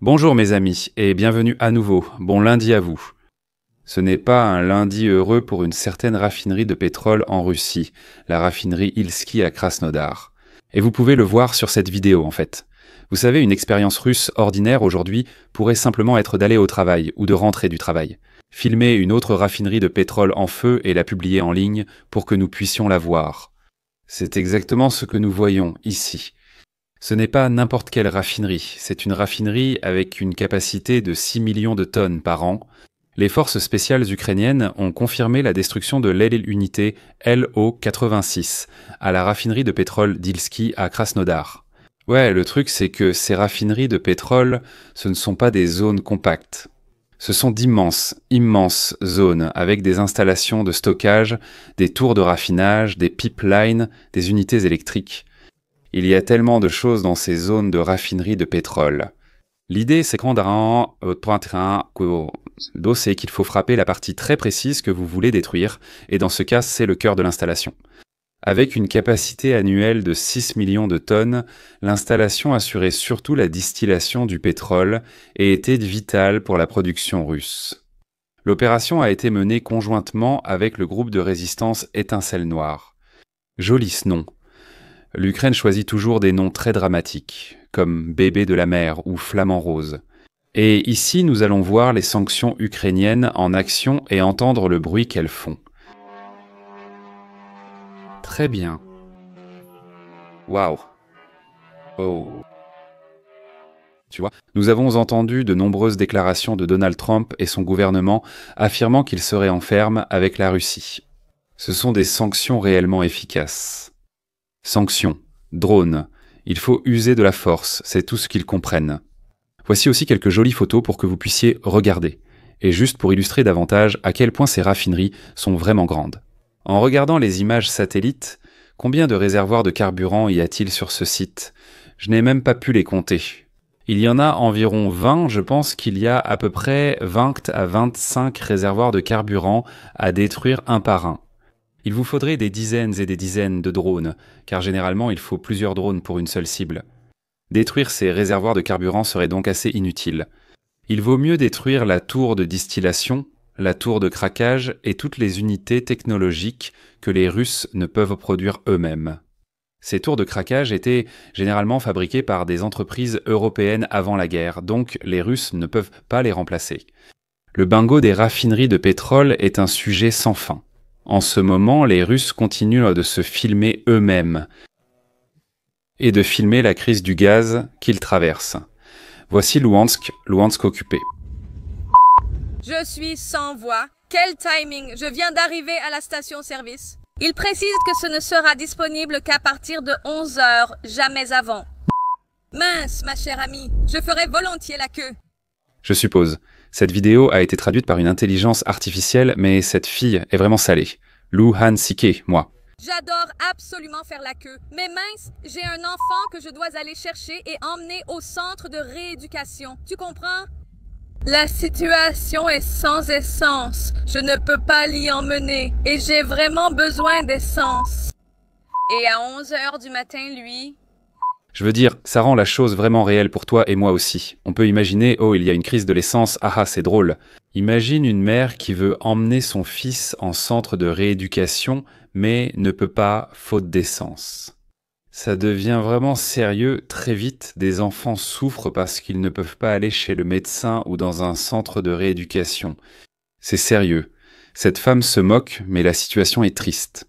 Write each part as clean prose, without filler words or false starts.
Bonjour mes amis et bienvenue à nouveau, bon lundi à vous. Ce n'est pas un lundi heureux pour une certaine raffinerie de pétrole en Russie, la raffinerie Ilski à Krasnodar. Et vous pouvez le voir sur cette vidéo en fait. Vous savez, une expérience russe ordinaire aujourd'hui pourrait simplement être d'aller au travail ou de rentrer du travail. Filmer une autre raffinerie de pétrole en feu et la publier en ligne pour que nous puissions la voir. C'est exactement ce que nous voyons ici. Ce n'est pas n'importe quelle raffinerie, c'est une raffinerie avec une capacité de 6 millions de tonnes par an. Les forces spéciales ukrainiennes ont confirmé la destruction de l'unité LO-86 à la raffinerie de pétrole d'Ilski à Krasnodar. Ouais, le truc c'est que ces raffineries de pétrole, ce ne sont pas des zones compactes. Ce sont immenses zones avec des installations de stockage, des tours de raffinage, des pipelines, des unités électriques. Il y a tellement de choses dans ces zones de raffinerie de pétrole. L'idée, c'est c'est qu'il faut frapper la partie très précise que vous voulez détruire, et dans ce cas, c'est le cœur de l'installation. Avec une capacité annuelle de 6 millions de tonnes, l'installation assurait surtout la distillation du pétrole et était vitale pour la production russe. L'opération a été menée conjointement avec le groupe de résistance Étincelle Noire. Joli ce nom. L'Ukraine choisit toujours des noms très dramatiques, comme Bébé de la mer ou Flamant rose. Et ici, nous allons voir les sanctions ukrainiennes en action et entendre le bruit qu'elles font. Très bien. Waouh. Oh. Tu vois, nous avons entendu de nombreuses déclarations de Donald Trump et son gouvernement affirmant qu'ils seraient en ferme avec la Russie. Ce sont des sanctions réellement efficaces. Sanctions, drones, il faut user de la force, c'est tout ce qu'ils comprennent. Voici aussi quelques jolies photos pour que vous puissiez regarder, et juste pour illustrer davantage à quel point ces raffineries sont vraiment grandes. En regardant les images satellites, combien de réservoirs de carburant y a-t-il sur ce site? Je n'ai même pas pu les compter. Il y en a environ 20, je pense qu'il y a à peu près 20 à 25 réservoirs de carburant à détruire un par un. Il vous faudrait des dizaines et des dizaines de drones, car généralement il faut plusieurs drones pour une seule cible. Détruire ces réservoirs de carburant serait donc assez inutile. Il vaut mieux détruire la tour de distillation, la tour de craquage et toutes les unités technologiques que les Russes ne peuvent produire eux-mêmes. Ces tours de craquage étaient généralement fabriquées par des entreprises européennes avant la guerre, donc les Russes ne peuvent pas les remplacer. Le bingo des raffineries de pétrole est un sujet sans fin. En ce moment, les Russes continuent de se filmer eux-mêmes et de filmer la crise du gaz qu'ils traversent. Voici Louhansk occupé. Je suis sans voix. Quel timing! Je viens d'arriver à la station-service. Il précise que ce ne sera disponible qu'à partir de 11 h, jamais avant. Mince, ma chère amie, je ferai volontiers la queue. Je suppose. Cette vidéo a été traduite par une intelligence artificielle, mais cette fille est vraiment salée. Lou Han Sike, moi. J'adore absolument faire la queue, mais mince, j'ai un enfant que je dois aller chercher et emmener au centre de rééducation. Tu comprends? La situation est sans essence. Je ne peux pas l'y emmener et j'ai vraiment besoin d'essence. Et à 11 h du matin, lui... Je veux dire, ça rend la chose vraiment réelle pour toi et moi aussi. On peut imaginer, oh, il y a une crise de l'essence, ah, c'est drôle. Imagine une mère qui veut emmener son fils en centre de rééducation, mais ne peut pas, faute d'essence. Ça devient vraiment sérieux très vite. Des enfants souffrent parce qu'ils ne peuvent pas aller chez le médecin ou dans un centre de rééducation. C'est sérieux. Cette femme se moque, mais la situation est triste.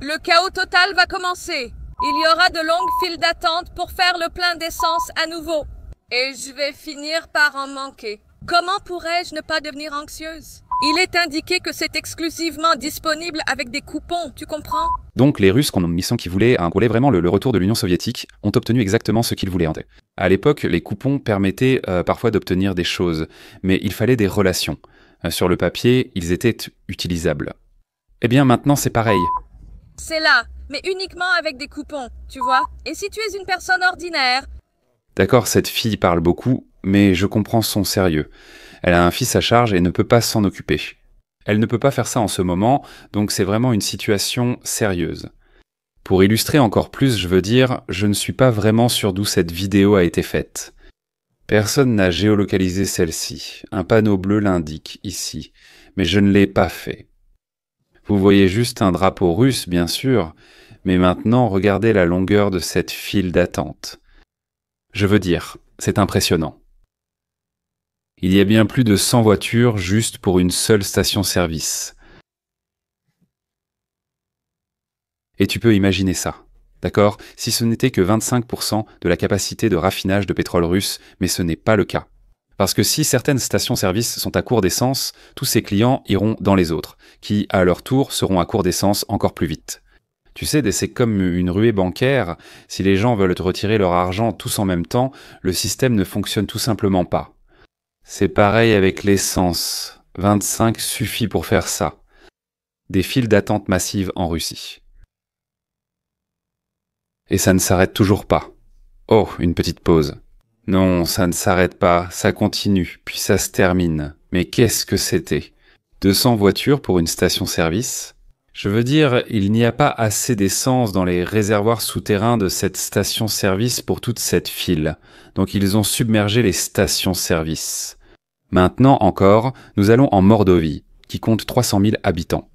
Le chaos total va commencer. Il y aura de longues files d'attente pour faire le plein d'essence à nouveau. Et je vais finir par en manquer. Comment pourrais-je ne pas devenir anxieuse? Il est indiqué que c'est exclusivement disponible avec des coupons, tu comprends? Donc les Russes, qui voulaient vraiment le retour de l'Union soviétique, ont obtenu exactement ce qu'ils voulaient. À l'époque, les coupons permettaient parfois d'obtenir des choses, mais il fallait des relations. Sur le papier, ils étaient utilisables. Eh bien maintenant c'est pareil. C'est là, mais uniquement avec des coupons, tu vois? Et si tu es une personne ordinaire? D'accord, cette fille parle beaucoup, mais je comprends son sérieux. Elle a un fils à charge et ne peut pas s'en occuper. Elle ne peut pas faire ça en ce moment, donc c'est vraiment une situation sérieuse. Pour illustrer encore plus, je veux dire, je ne suis pas vraiment sûr d'où cette vidéo a été faite. Personne n'a géolocalisé celle-ci. Un panneau bleu l'indique, ici. Mais je ne l'ai pas fait. Vous voyez juste un drapeau russe, bien sûr, mais maintenant regardez la longueur de cette file d'attente. Je veux dire, c'est impressionnant. Il y a bien plus de 100 voitures juste pour une seule station-service. Et tu peux imaginer ça, d'accord? Si ce n'était que 25% de la capacité de raffinage de pétrole russe, mais ce n'est pas le cas. Parce que si certaines stations-service sont à court d'essence, tous ces clients iront dans les autres, qui, à leur tour, seront à court d'essence encore plus vite. Tu sais, c'est comme une ruée bancaire, si les gens veulent te retirer leur argent tous en même temps, le système ne fonctionne tout simplement pas. C'est pareil avec l'essence. 25 suffit pour faire ça. Des files d'attente massives en Russie. Et ça ne s'arrête toujours pas. Oh, une petite pause. Non, ça ne s'arrête pas, ça continue, puis ça se termine. Mais qu'est-ce que c'était? 200 voitures pour une station-service? Je veux dire, il n'y a pas assez d'essence dans les réservoirs souterrains de cette station-service pour toute cette file. Donc ils ont submergé les stations-service. Maintenant encore, nous allons en Mordovie, qui compte 300 000 habitants.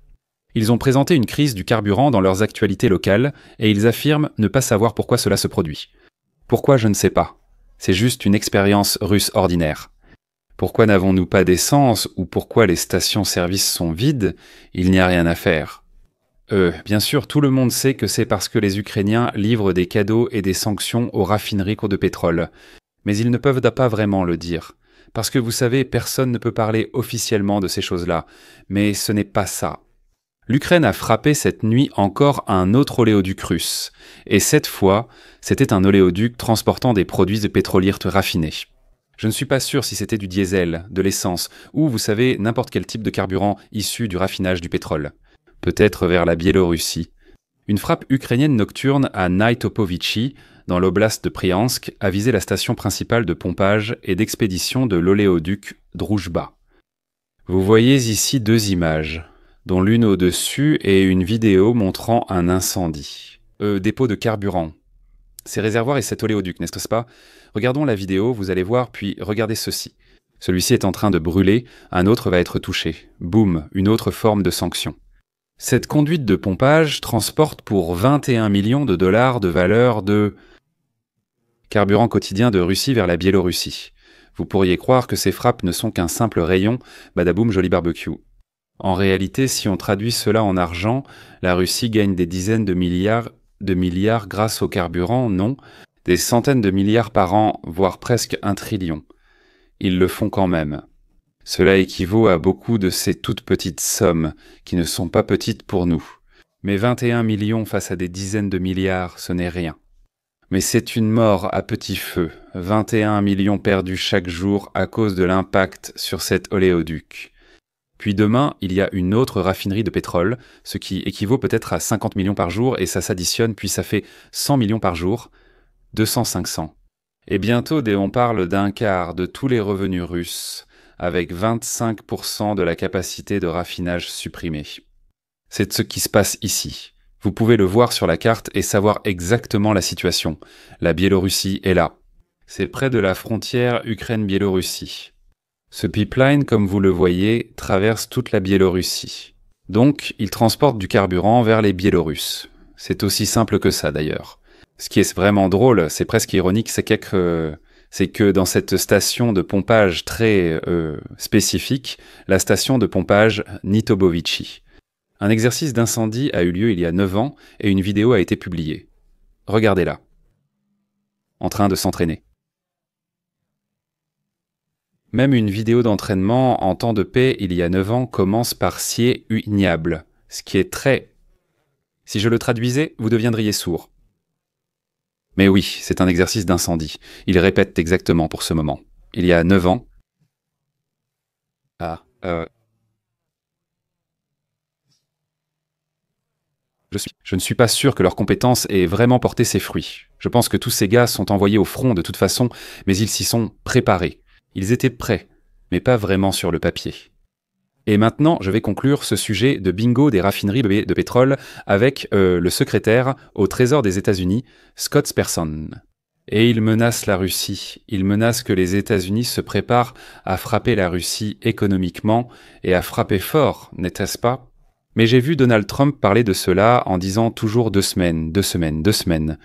Ils ont présenté une crise du carburant dans leurs actualités locales et ils affirment ne pas savoir pourquoi cela se produit. Pourquoi, je ne sais pas. C'est juste une expérience russe ordinaire. Pourquoi n'avons-nous pas d'essence ou pourquoi les stations-service sont vides? Il n'y a rien à faire. Bien sûr, tout le monde sait que c'est parce que les Ukrainiens livrent des cadeaux et des sanctions aux raffineries de pétrole. Mais ils ne peuvent pas vraiment le dire. Parce que vous savez, personne ne peut parler officiellement de ces choses-là. Mais ce n'est pas ça. L'Ukraine a frappé cette nuit encore un autre oléoduc russe. Et cette fois, c'était un oléoduc transportant des produits pétroliers raffinés. Je ne suis pas sûr si c'était du diesel, de l'essence, ou, vous savez, n'importe quel type de carburant issu du raffinage du pétrole. Peut-être vers la Biélorussie. Une frappe ukrainienne nocturne à Naitopovitchy, dans l'oblast de Priansk, a visé la station principale de pompage et d'expédition de l'oléoduc Droujba. Vous voyez ici deux images, dont l'une au-dessus et une vidéo montrant un incendie. Dépôt de carburant. Ces réservoirs et cet oléoduc, n'est-ce pas? Regardons la vidéo, vous allez voir, puis regardez ceci. Celui-ci est en train de brûler, un autre va être touché. Boum, une autre forme de sanction. Cette conduite de pompage transporte pour 21 millions de dollars de valeur de carburant quotidien de Russie vers la Biélorussie. Vous pourriez croire que ces frappes ne sont qu'un simple rayon, badaboum joli barbecue. En réalité, si on traduit cela en argent, la Russie gagne des dizaines de milliards grâce au carburant, non, des centaines de milliards par an, voire presque 1 trillion. Ils le font quand même. Cela équivaut à beaucoup de ces toutes petites sommes, qui ne sont pas petites pour nous. Mais 21 millions face à des dizaines de milliards, ce n'est rien. Mais c'est une mort à petit feu, 21 millions perdus chaque jour à cause de l'impact sur cet oléoduc. Puis demain, il y a une autre raffinerie de pétrole, ce qui équivaut peut-être à 50 millions par jour, et ça s'additionne, puis ça fait 100 millions par jour, 200-500. Et bientôt, on parle d'un quart de tous les revenus russes, avec 25% de la capacité de raffinage supprimée. C'est ce qui se passe ici. Vous pouvez le voir sur la carte et savoir exactement la situation. La Biélorussie est là. C'est près de la frontière Ukraine-Biélorussie. Ce pipeline, comme vous le voyez, traverse toute la Biélorussie. Donc, il transporte du carburant vers les Biélorusses. C'est aussi simple que ça, d'ailleurs. Ce qui est vraiment drôle, c'est presque ironique, c'est que dans cette station de pompage très spécifique, la station de pompage Nitobovichi. Un exercice d'incendie a eu lieu il y a 9 ans et une vidéo a été publiée. Regardez-la. En train de s'entraîner. Même une vidéo d'entraînement en temps de paix il y a 9 ans commence par scier ignoble, ce qui est très... Si je le traduisais, vous deviendriez sourd. Mais oui, c'est un exercice d'incendie. Il répète exactement pour ce moment. Il y a 9 ans... Je ne suis pas sûr que leur compétence ait vraiment porté ses fruits. Je pense que tous ces gars sont envoyés au front de toute façon, mais ils s'y sont préparés. Ils étaient prêts, mais pas vraiment sur le papier. Et maintenant, je vais conclure ce sujet de bingo des raffineries de pétrole avec le secrétaire au Trésor des États-Unis, Scott Sperson. Et ils menacent la Russie. Ils menacent que les États-Unis se préparent à frapper la Russie économiquement et à frapper fort, n'est-ce pas? Mais j'ai vu Donald Trump parler de cela en disant toujours 2 semaines, 2 semaines, 2 semaines,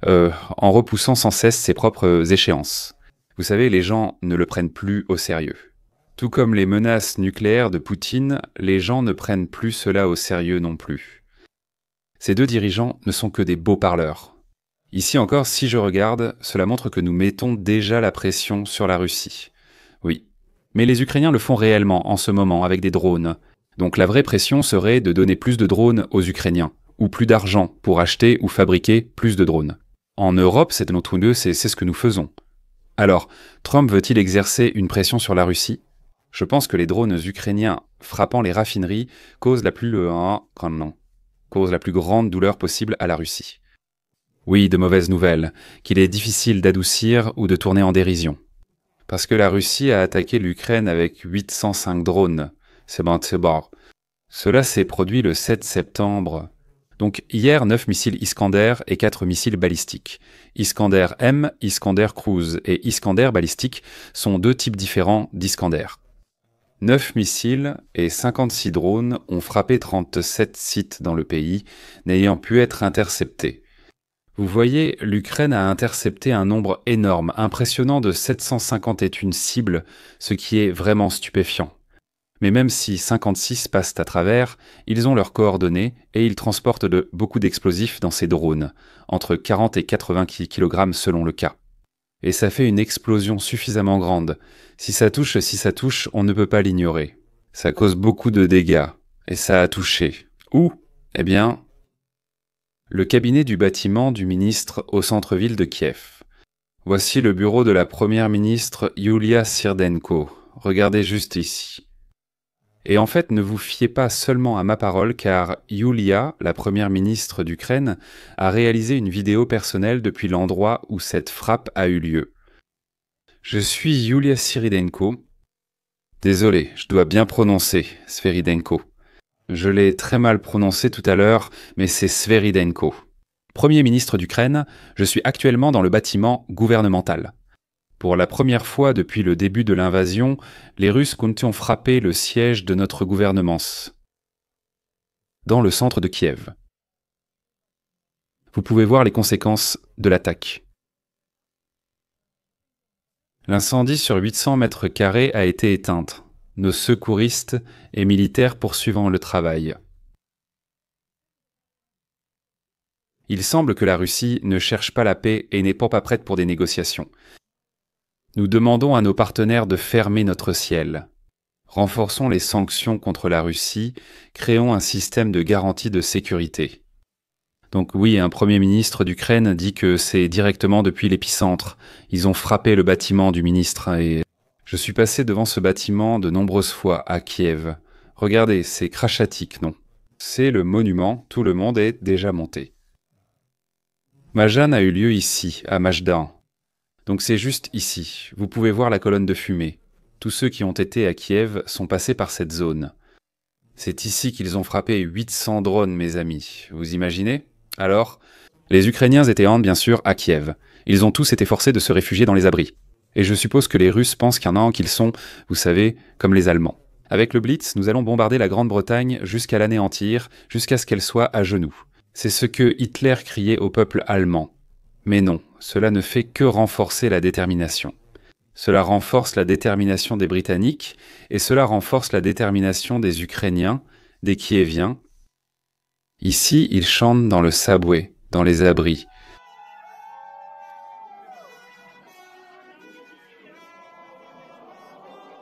en repoussant sans cesse ses propres échéances. Vous savez, les gens ne le prennent plus au sérieux. Tout comme les menaces nucléaires de Poutine, les gens ne prennent plus cela au sérieux non plus. Ces deux dirigeants ne sont que des beaux parleurs. Ici encore, si je regarde, cela montre que nous mettons déjà la pression sur la Russie. Oui. Mais les Ukrainiens le font réellement en ce moment avec des drones. Donc la vraie pression serait de donner plus de drones aux Ukrainiens, ou plus d'argent pour acheter ou fabriquer plus de drones. En Europe, c'est notre lieu, c'est ce que nous faisons. Alors, Trump veut-il exercer une pression sur la Russie? Je pense que les drones ukrainiens frappant les raffineries causent la plus grande douleur possible à la Russie. Oui, de mauvaises nouvelles, qu'il est difficile d'adoucir ou de tourner en dérision. Parce que la Russie a attaqué l'Ukraine avec 805 drones. C'est bon. Cela s'est produit le 7 septembre. Donc hier, 9 missiles Iskander et 4 missiles balistiques. Iskander M, Iskander Cruise et Iskander balistique sont deux types différents d'Iskander. 9 missiles et 56 drones ont frappé 37 sites dans le pays, n'ayant pu être interceptés. Vous voyez, l'Ukraine a intercepté un nombre énorme, impressionnant de 751 cibles, ce qui est vraiment stupéfiant. Mais même si 56 passent à travers, ils ont leurs coordonnées et ils transportent beaucoup d'explosifs dans ces drones, entre 40 et 80 kg selon le cas. Et ça fait une explosion suffisamment grande. Si ça touche, on ne peut pas l'ignorer. Ça cause beaucoup de dégâts. Et ça a touché. Où? Eh bien, le cabinet du bâtiment du ministre au centre-ville de Kiev. Voici le bureau de la première ministre Yulia Syrdenko. Regardez juste ici. Et en fait, ne vous fiez pas seulement à ma parole, car Yulia, la première ministre d'Ukraine, a réalisé une vidéo personnelle depuis l'endroit où cette frappe a eu lieu. Je suis Yulia Syrdenko. Désolé, je dois bien prononcer Sveridenko. Je l'ai très mal prononcé tout à l'heure, mais c'est Sveridenko. Premier ministre d'Ukraine, je suis actuellement dans le bâtiment gouvernemental. Pour la première fois depuis le début de l'invasion, les Russes ont frappé le siège de notre gouvernement, dans le centre de Kiev. Vous pouvez voir les conséquences de l'attaque. L'incendie sur 800 mètres carrés a été éteinte, nos secouristes et militaires poursuivant le travail. Il semble que la Russie ne cherche pas la paix et n'est pas prête pour des négociations. Nous demandons à nos partenaires de fermer notre ciel. Renforçons les sanctions contre la Russie, créons un système de garantie de sécurité. Donc oui, un premier ministre d'Ukraine dit que c'est directement depuis l'épicentre. Ils ont frappé le bâtiment du ministre et je suis passé devant ce bâtiment de nombreuses fois à Kiev. Regardez, c'est Krachatik, non? C'est le monument, tout le monde est déjà monté. Majan a eu lieu ici, à Majdan. Donc c'est juste ici. Vous pouvez voir la colonne de fumée. Tous ceux qui ont été à Kiev sont passés par cette zone. C'est ici qu'ils ont frappé 800 drones, mes amis. Vous imaginez? Alors, les Ukrainiens étaient bien sûr, à Kiev. Ils ont tous été forcés de se réfugier dans les abris. Et je suppose que les Russes pensent qu'il y en a qu'ils sont, vous savez, comme les Allemands. Avec le Blitz, nous allons bombarder la Grande-Bretagne jusqu'à l'anéantir, jusqu'à ce qu'elle soit à genoux. C'est ce que Hitler criait au peuple allemand. Mais non, cela ne fait que renforcer la détermination. Cela renforce la détermination des Britanniques, et cela renforce la détermination des Ukrainiens, des Kieviens. Ici, ils chantent dans le subway, dans les abris.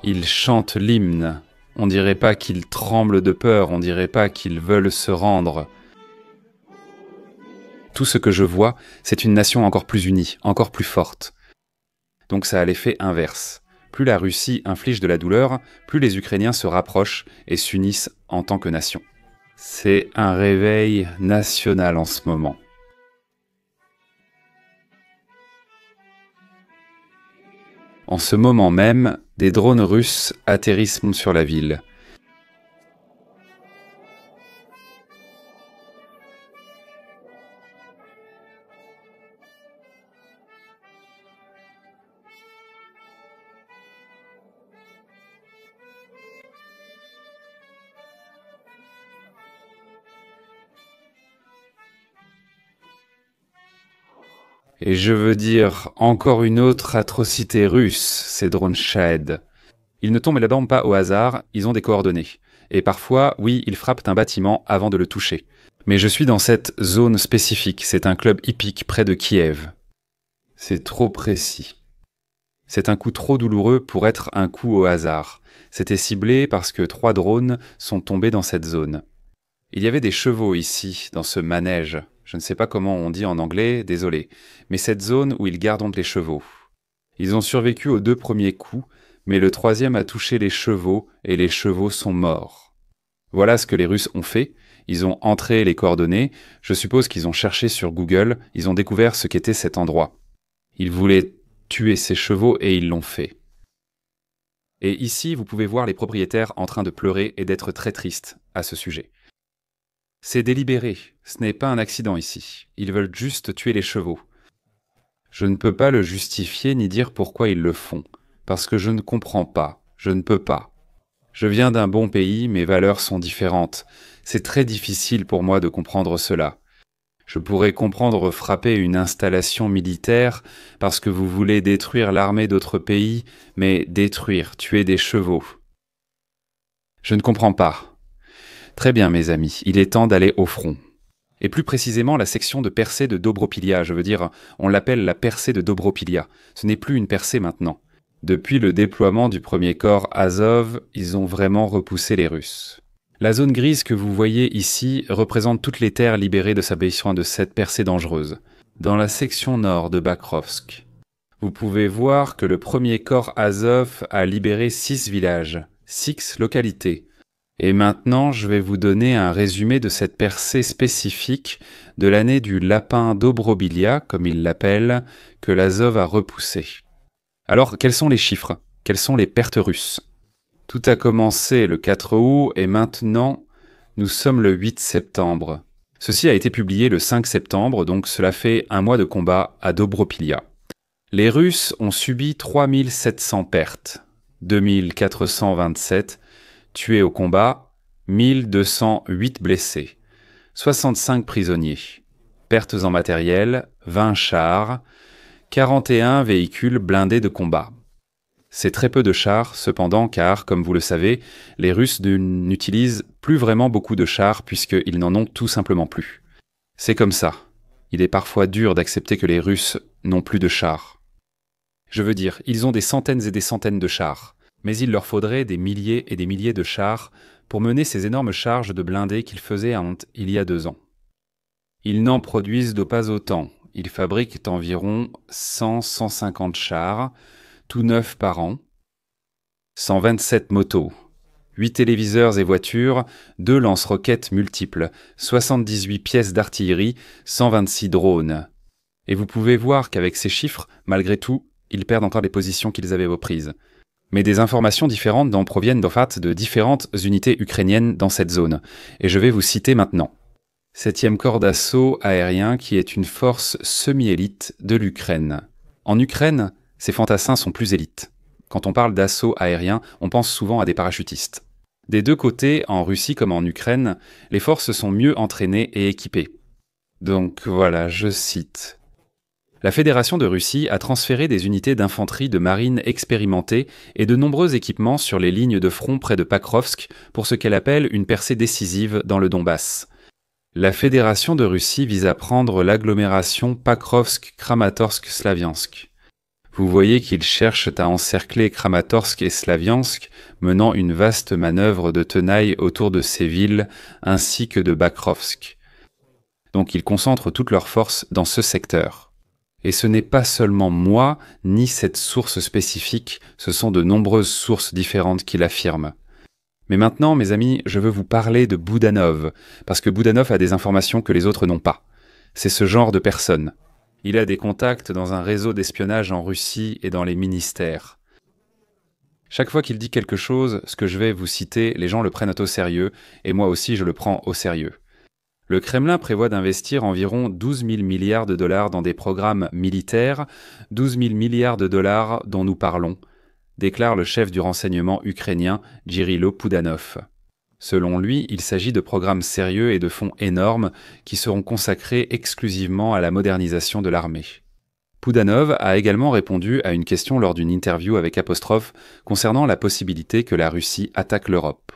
Ils chantent l'hymne. On dirait pas qu'ils tremblent de peur, on dirait pas qu'ils veulent se rendre. Tout ce que je vois, c'est une nation encore plus unie, encore plus forte. Donc ça a l'effet inverse. Plus la Russie inflige de la douleur, plus les Ukrainiens se rapprochent et s'unissent en tant que nation. C'est un réveil national en ce moment. En ce moment même, des drones russes atterrissent sur la ville. Et je veux dire, encore une autre atrocité russe, ces drones Shahed. Ils ne tombent là-dedans pas au hasard, ils ont des coordonnées. Et parfois, oui, ils frappent un bâtiment avant de le toucher. Mais je suis dans cette zone spécifique, c'est un club hippique près de Kiev. C'est trop précis. C'est un coup trop douloureux pour être un coup au hasard. C'était ciblé parce que 3 drones sont tombés dans cette zone. Il y avait des chevaux ici, dans ce manège. Je ne sais pas comment on dit en anglais, désolé. Mais cette zone où ils gardent donc les chevaux. Ils ont survécu aux 2 premiers coups, mais le 3e a touché les chevaux et les chevaux sont morts. Voilà ce que les Russes ont fait. Ils ont entré les coordonnées. Je suppose qu'ils ont cherché sur Google. Ils ont découvert ce qu'était cet endroit. Ils voulaient tuer ces chevaux et ils l'ont fait. Et ici, vous pouvez voir les propriétaires en train de pleurer et d'être très tristes à ce sujet. C'est délibéré, ce n'est pas un accident ici. Ils veulent juste tuer les chevaux. Je ne peux pas le justifier ni dire pourquoi ils le font, parce que je ne comprends pas, je ne peux pas. Je viens d'un bon pays, mes valeurs sont différentes. C'est très difficile pour moi de comprendre cela. Je pourrais comprendre frapper une installation militaire parce que vous voulez détruire l'armée d'autres pays, mais détruire, tuer des chevaux. Je ne comprends pas. Très bien, mes amis, il est temps d'aller au front. Et plus précisément la section de percée de Dobropilia, je veux dire, on l'appelle la percée de Dobropilia. Ce n'est plus une percée maintenant. Depuis le déploiement du premier corps Azov, ils ont vraiment repoussé les Russes. La zone grise que vous voyez ici représente toutes les terres libérées de s'abaissant de cette percée dangereuse. Dans la section nord de Bakrovsk, vous pouvez voir que le premier corps Azov a libéré 6 villages, 6 localités. Et maintenant, je vais vous donner un résumé de cette percée spécifique de l'année du lapin Dobrobilia, comme il l'appelle, que l'Azov a repoussé. Alors, quels sont les chiffres? Quelles sont les pertes russes? Tout a commencé le 4 août et maintenant, nous sommes le 8 septembre. Ceci a été publié le 5 septembre, donc cela fait un mois de combat à Dobropilia. Les Russes ont subi 3700 pertes, 2427 tués au combat, 1208 blessés, 65 prisonniers, pertes en matériel, 20 chars, 41 véhicules blindés de combat. C'est très peu de chars, cependant, car, comme vous le savez, les Russes n'utilisent plus vraiment beaucoup de chars puisqu'ils n'en ont tout simplement plus. C'est comme ça. Il est parfois dur d'accepter que les Russes n'ont plus de chars. Je veux dire, ils ont des centaines et des centaines de chars, mais il leur faudrait des milliers et des milliers de chars pour mener ces énormes charges de blindés qu'ils faisaient il y a 2 ans. Ils n'en produisent pas autant. Ils fabriquent environ 100-150 chars, tout neuf par an, 127 motos, 8 téléviseurs et voitures, 2 lance-roquettes multiples, 78 pièces d'artillerie, 126 drones. Et vous pouvez voir qu'avec ces chiffres, malgré tout, ils perdent encore les positions qu'ils avaient reprises. Mais des informations différentes en proviennent en fait de différentes unités ukrainiennes dans cette zone. Et je vais vous citer maintenant. 7e corps d'assaut aérien qui est une force semi-élite de l'Ukraine. En Ukraine, ces fantassins sont plus élites. Quand on parle d'assaut aérien, on pense souvent à des parachutistes. Des 2 côtés, en Russie comme en Ukraine, les forces sont mieux entraînées et équipées. Donc voilà, je cite. La Fédération de Russie a transféré des unités d'infanterie de marine expérimentées et de nombreux équipements sur les lignes de front près de Pakrovsk pour ce qu'elle appelle une percée décisive dans le Donbass. La Fédération de Russie vise à prendre l'agglomération Pakrovsk-Kramatorsk-Slaviansk. Vous voyez qu'ils cherchent à encercler Kramatorsk et Slaviansk, menant une vaste manœuvre de tenaille autour de ces villes, ainsi que de Bakrovsk. Donc ils concentrent toutes leurs forces dans ce secteur. Et ce n'est pas seulement moi, ni cette source spécifique, ce sont de nombreuses sources différentes qui l'affirment. Mais maintenant, mes amis, je veux vous parler de Boudanov, parce que Boudanov a des informations que les autres n'ont pas. C'est ce genre de personne. Il a des contacts dans un réseau d'espionnage en Russie et dans les ministères. Chaque fois qu'il dit quelque chose, ce que je vais vous citer, les gens le prennent au sérieux, et moi aussi je le prends au sérieux. Le Kremlin prévoit d'investir environ 12 000 milliards de dollars dans des programmes militaires, 12 000 milliards de dollars dont nous parlons, déclare le chef du renseignement ukrainien Jirilo Poudanov. Selon lui, il s'agit de programmes sérieux et de fonds énormes qui seront consacrés exclusivement à la modernisation de l'armée. Poudanov a également répondu à une question lors d'une interview avec Apostrophe concernant la possibilité que la Russie attaque l'Europe.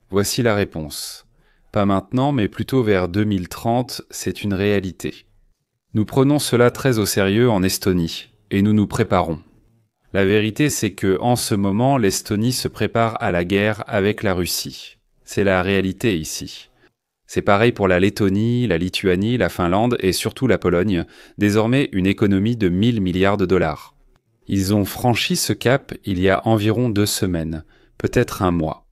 Voici la réponse. Pas maintenant, mais plutôt vers 2030, c'est une réalité. Nous prenons cela très au sérieux en Estonie, et nous nous préparons. La vérité, c'est que, en ce moment, l'Estonie se prépare à la guerre avec la Russie. C'est la réalité ici. C'est pareil pour la Lettonie, la Lituanie, la Finlande et surtout la Pologne, désormais une économie de 1000 milliards de dollars. Ils ont franchi ce cap il y a environ 2 semaines, peut-être un mois.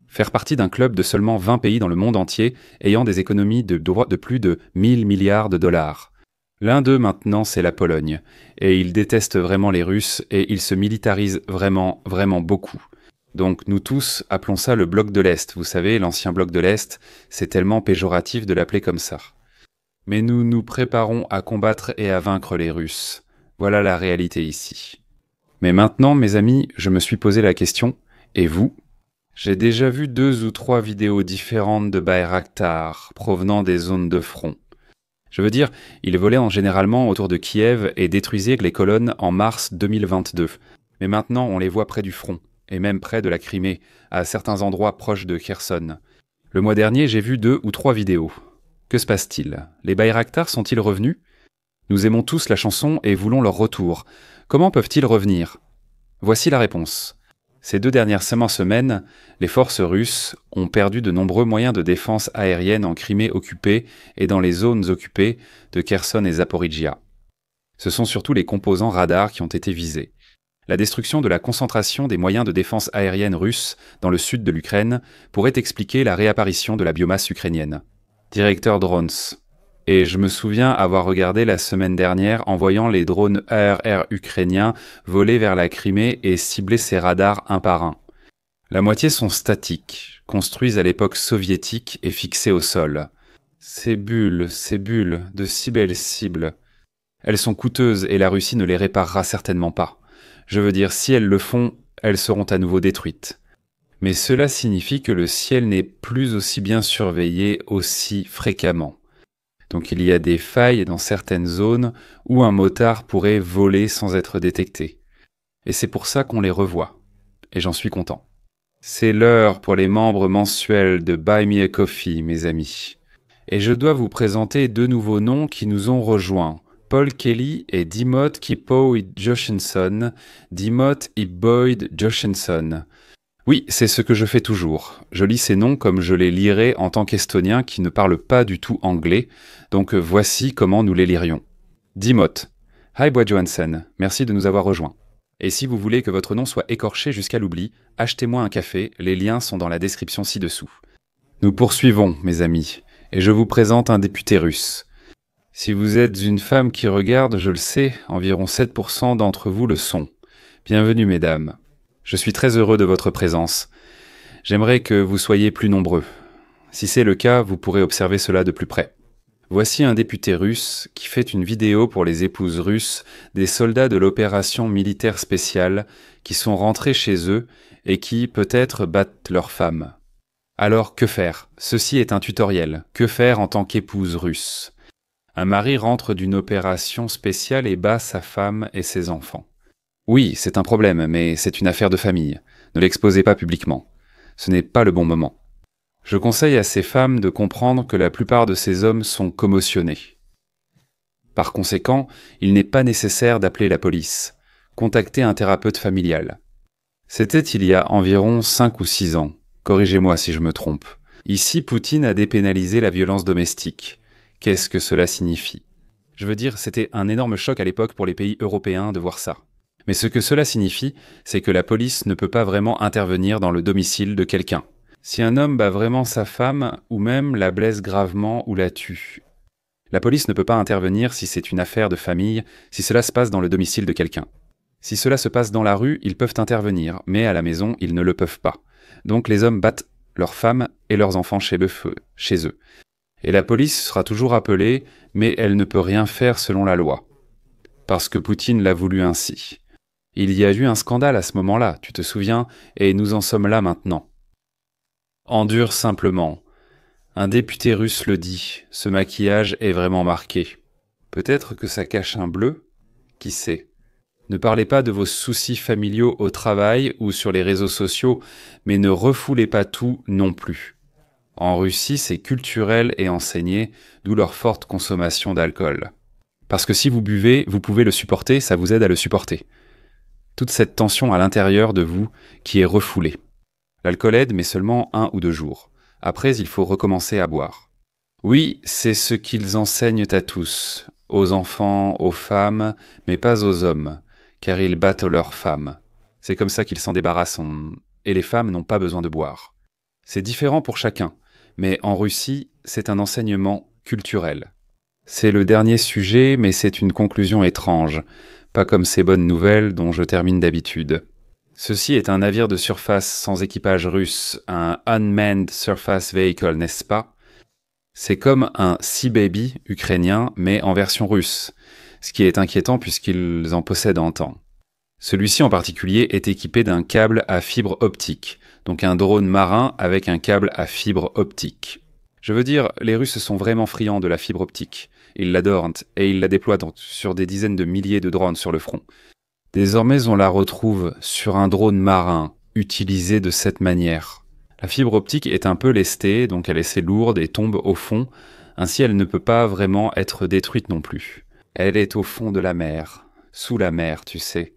Faire partie d'un club de seulement 20 pays dans le monde entier ayant des économies de plus de 1000 milliards de dollars. L'un d'eux maintenant, c'est la Pologne, et ils détestent vraiment les Russes et ils se militarisent vraiment, vraiment beaucoup. Donc nous tous appelons ça le bloc de l'Est. Vous savez, l'ancien bloc de l'Est, c'est tellement péjoratif de l'appeler comme ça. Mais nous nous préparons à combattre et à vaincre les Russes. Voilà la réalité ici. Mais maintenant, mes amis, je me suis posé la question, et vous ? J'ai déjà vu 2 ou 3 vidéos différentes de Bayraktar provenant des zones de front. Je veux dire, ils volaient généralement autour de Kiev et détruisaient les colonnes en mars 2022. Mais maintenant, on les voit près du front, et même près de la Crimée, à certains endroits proches de Kherson. Le mois dernier, j'ai vu 2 ou 3 vidéos. Que se passe-t-il ? Les Bayraktar sont-ils revenus ? Nous aimons tous la chanson et voulons leur retour. Comment peuvent-ils revenir ? Voici la réponse. Ces 2 dernières semaines, les forces russes ont perdu de nombreux moyens de défense aérienne en Crimée occupée et dans les zones occupées de Kherson et Zaporijia. Ce sont surtout les composants radars qui ont été visés. La destruction de la concentration des moyens de défense aérienne russes dans le sud de l'Ukraine pourrait expliquer la réapparition de la biomasse ukrainienne. Directeur drones. Et je me souviens avoir regardé la semaine dernière en voyant les drones ARR ukrainiens voler vers la Crimée et cibler ces radars un par un. La moitié sont statiques, construits à l'époque soviétique et fixés au sol. Ces bulles, de si belles cibles. Elles sont coûteuses et la Russie ne les réparera certainement pas. Je veux dire, si elles le font, elles seront à nouveau détruites. Mais cela signifie que le ciel n'est plus aussi bien surveillé aussi fréquemment. Donc il y a des failles dans certaines zones où un motard pourrait voler sans être détecté. Et c'est pour ça qu'on les revoit. Et j'en suis content. C'est l'heure pour les membres mensuels de Buy Me a Coffee, mes amis. Et je dois vous présenter 2 nouveaux noms qui nous ont rejoints. Paul Kelly et Dimot Kipoid Joshinson. Dimot et Boyd Joshinson. Oui, c'est ce que je fais toujours. Je lis ces noms comme je les lirais en tant qu'Estonien qui ne parle pas du tout anglais, donc voici comment nous les lirions. Dimot. Hi Boyd Johansson, merci de nous avoir rejoints. Et si vous voulez que votre nom soit écorché jusqu'à l'oubli, achetez-moi un café, les liens sont dans la description ci-dessous. Nous poursuivons, mes amis, et je vous présente un député russe. Si vous êtes une femme qui regarde, je le sais, environ 7% d'entre vous le sont. Bienvenue, mesdames. Je suis très heureux de votre présence. J'aimerais que vous soyez plus nombreux. Si c'est le cas, vous pourrez observer cela de plus près. Voici un député russe qui fait une vidéo pour les épouses russes des soldats de l'opération militaire spéciale qui sont rentrés chez eux et qui, peut-être, battent leurs femmes. Alors, que faire ? Ceci est un tutoriel. Que faire en tant qu'épouse russe ? Un mari rentre d'une opération spéciale et bat sa femme et ses enfants. Oui, c'est un problème, mais c'est une affaire de famille. Ne l'exposez pas publiquement. Ce n'est pas le bon moment. Je conseille à ces femmes de comprendre que la plupart de ces hommes sont commotionnés. Par conséquent, il n'est pas nécessaire d'appeler la police. Contactez un thérapeute familial. C'était il y a environ 5 ou 6 ans. Corrigez-moi si je me trompe. Ici, Poutine a dépénalisé la violence domestique. Qu'est-ce que cela signifie ? Je veux dire, c'était un énorme choc à l'époque pour les pays européens de voir ça. Mais ce que cela signifie, c'est que la police ne peut pas vraiment intervenir dans le domicile de quelqu'un. Si un homme bat vraiment sa femme, ou même la blesse gravement ou la tue, la police ne peut pas intervenir si c'est une affaire de famille, si cela se passe dans le domicile de quelqu'un. Si cela se passe dans la rue, ils peuvent intervenir, mais à la maison, ils ne le peuvent pas. Donc les hommes battent leurs femmes et leurs enfants chez eux. Et la police sera toujours appelée, mais elle ne peut rien faire selon la loi. Parce que Poutine l'a voulu ainsi. Il y a eu un scandale à ce moment-là, tu te souviens, et nous en sommes là maintenant. Endure simplement. Un député russe le dit, ce maquillage est vraiment marqué. Peut-être que ça cache un bleu ? Qui sait? Ne parlez pas de vos soucis familiaux au travail ou sur les réseaux sociaux, mais ne refoulez pas tout non plus. En Russie, c'est culturel et enseigné, d'où leur forte consommation d'alcool. Parce que si vous buvez, vous pouvez le supporter, ça vous aide à le supporter. Toute cette tension à l'intérieur de vous qui est refoulée. L'alcool aide, mais seulement 1 ou 2 jours. Après, il faut recommencer à boire. Oui, c'est ce qu'ils enseignent à tous, aux enfants, aux femmes, mais pas aux hommes, car ils battent leurs femmes. C'est comme ça qu'ils s'en débarrassent, et les femmes n'ont pas besoin de boire. C'est différent pour chacun, mais en Russie, c'est un enseignement culturel. C'est le dernier sujet, mais c'est une conclusion étrange, pas comme ces bonnes nouvelles dont je termine d'habitude. Ceci est un navire de surface sans équipage russe, un Unmanned Surface Vehicle, n'est-ce pas? C'est comme un Sea Baby ukrainien, mais en version russe, ce qui est inquiétant puisqu'ils en possèdent en temps. Celui-ci en particulier est équipé d'un câble à fibre optique, donc un drone marin avec un câble à fibre optique. Je veux dire, les Russes sont vraiment friands de la fibre optique. Ils l'adorent et ils la déploient sur des dizaines de milliers de drones sur le front. Désormais, on la retrouve sur un drone marin, utilisé de cette manière. La fibre optique est un peu lestée, donc elle est assez lourde et tombe au fond, ainsi elle ne peut pas vraiment être détruite non plus. Elle est au fond de la mer, sous la mer, tu sais.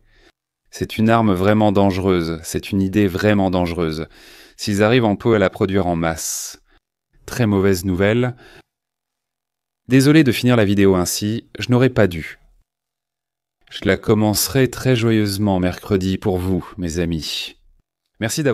C'est une arme vraiment dangereuse, c'est une idée vraiment dangereuse, s'ils arrivent un peu à la produire en masse. Très mauvaise nouvelle. Désolé de finir la vidéo ainsi, je n'aurais pas dû. Je la commencerai très joyeusement mercredi pour vous, mes amis. Merci d'avoir